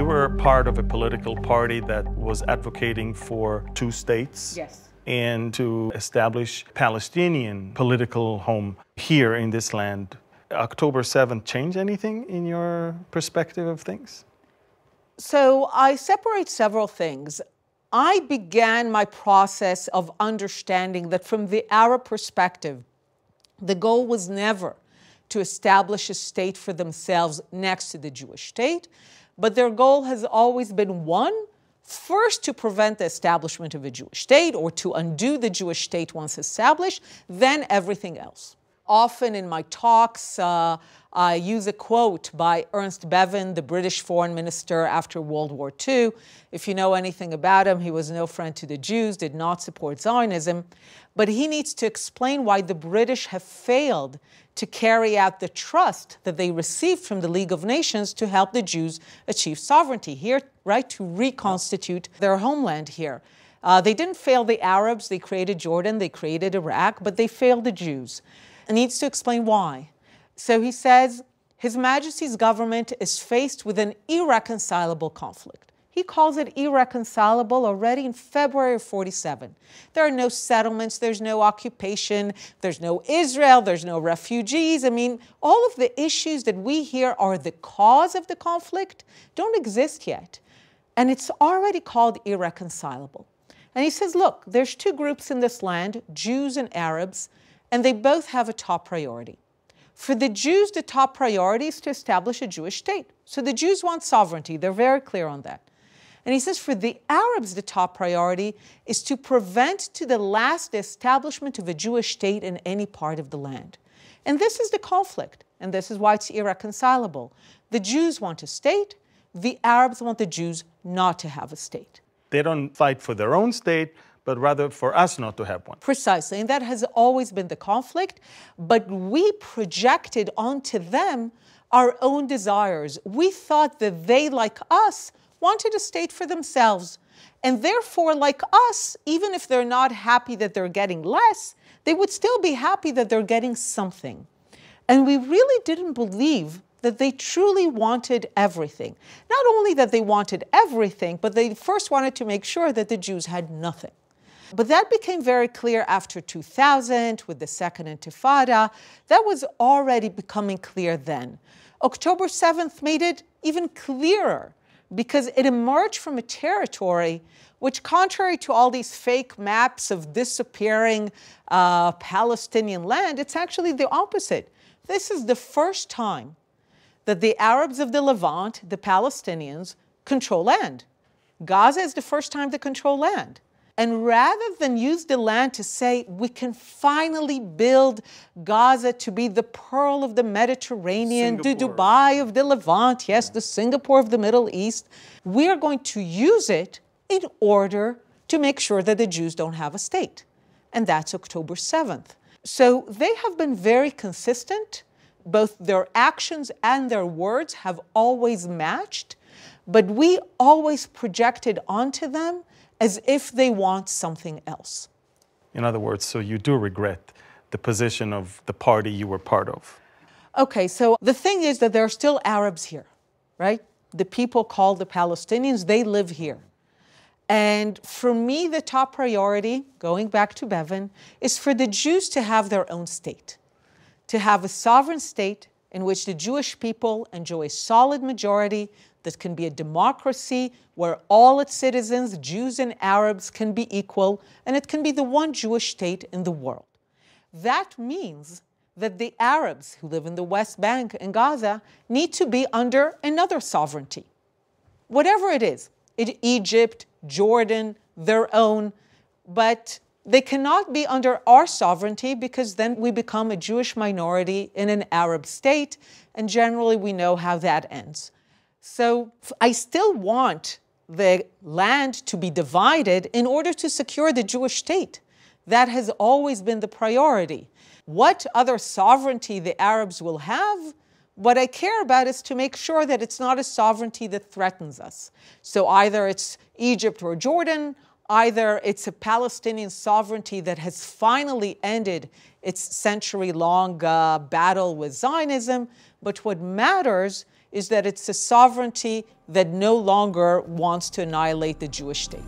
You were part of a political party that was advocating for two states. Yes. And to establish Palestinian political home here in this land. October 7th change anything in your perspective of things? So I separate several things. I began my process of understanding that from the Arab perspective, the goal was never to establish a state for themselves next to the Jewish state, but their goal has always been one, first to prevent the establishment of a Jewish state or to undo the Jewish state once established, then everything else. Often in my talks, I use a quote by Ernst Bevin, the British foreign minister after World War II. If you know anything about him, he was no friend to the Jews, did not support Zionism, but he needs to explain why the British have failed to carry out the trust that they received from the League of Nations to help the Jews achieve sovereignty here, right, to reconstitute their homeland here. They didn't fail the Arabs, they created Jordan, they created Iraq, but they failed the Jews. And he needs to explain why. So he says, His Majesty's government is faced with an irreconcilable conflict. He calls it irreconcilable already in February of 47. There are no settlements, there's no occupation, there's no Israel, there's no refugees. I mean, all of the issues that we hear are the cause of the conflict don't exist yet. And it's already called irreconcilable. And he says, look, there's two groups in this land, Jews and Arabs, and they both have a top priority. For the Jews, the top priority is to establish a Jewish state. So the Jews want sovereignty. They're very clear on that. And he says for the Arabs, the top priority is to prevent to the last the establishment of a Jewish state in any part of the land. And this is the conflict, and this is why it's irreconcilable. The Jews want a state. The Arabs want the Jews not to have a state. They don't fight for their own state, but rather for us not to have one. Precisely, and that has always been the conflict, but we projected onto them our own desires. We thought that they, like us, wanted a state for themselves, and therefore, like us, even if they're not happy that they're getting less, they would still be happy that they're getting something. And we really didn't believe that they truly wanted everything. Not only that they wanted everything, but they first wanted to make sure that the Jews had nothing. But that became very clear after 2000 with the Second Intifada. That was already becoming clear then. October 7th made it even clearer because it emerged from a territory which, contrary to all these fake maps of disappearing Palestinian land, it's actually the opposite. This is the first time that the Arabs of the Levant, the Palestinians, control land. Gaza is the first time they control land. And rather than use the land to say, we can finally build Gaza to be the pearl of the Mediterranean, the Dubai of the Levant, yes, the Singapore of the Middle East, we are going to use it in order to make sure that the Jews don't have a state. And that's October 7th. So they have been very consistent. Both their actions and their words have always matched, but we always projected onto them as if they want something else. In other words, so you do regret the position of the party you were part of. Okay, so the thing is that there are still Arabs here, right? The people called the Palestinians, they live here. And for me, the top priority, going back to Bevin, is for the Jews to have their own state, to have a sovereign state in which the Jewish people enjoy a solid majority that can be a democracy where all its citizens, Jews and Arabs, can be equal, and it can be the one Jewish state in the world. That means that the Arabs who live in the West Bank and Gaza need to be under another sovereignty. Whatever it is, Egypt, Jordan, their own, but they cannot be under our sovereignty because then we become a Jewish minority in an Arab state, and generally we know how that ends. So I still want the land to be divided in order to secure the Jewish state. That has always been the priority. What other sovereignty the Arabs will have, what I care about is to make sure that it's not a sovereignty that threatens us. So either it's Egypt or Jordan, either it's a Palestinian sovereignty that has finally ended its century-long battle with Zionism, but what matters is that it's a sovereignty that no longer wants to annihilate the Jewish state.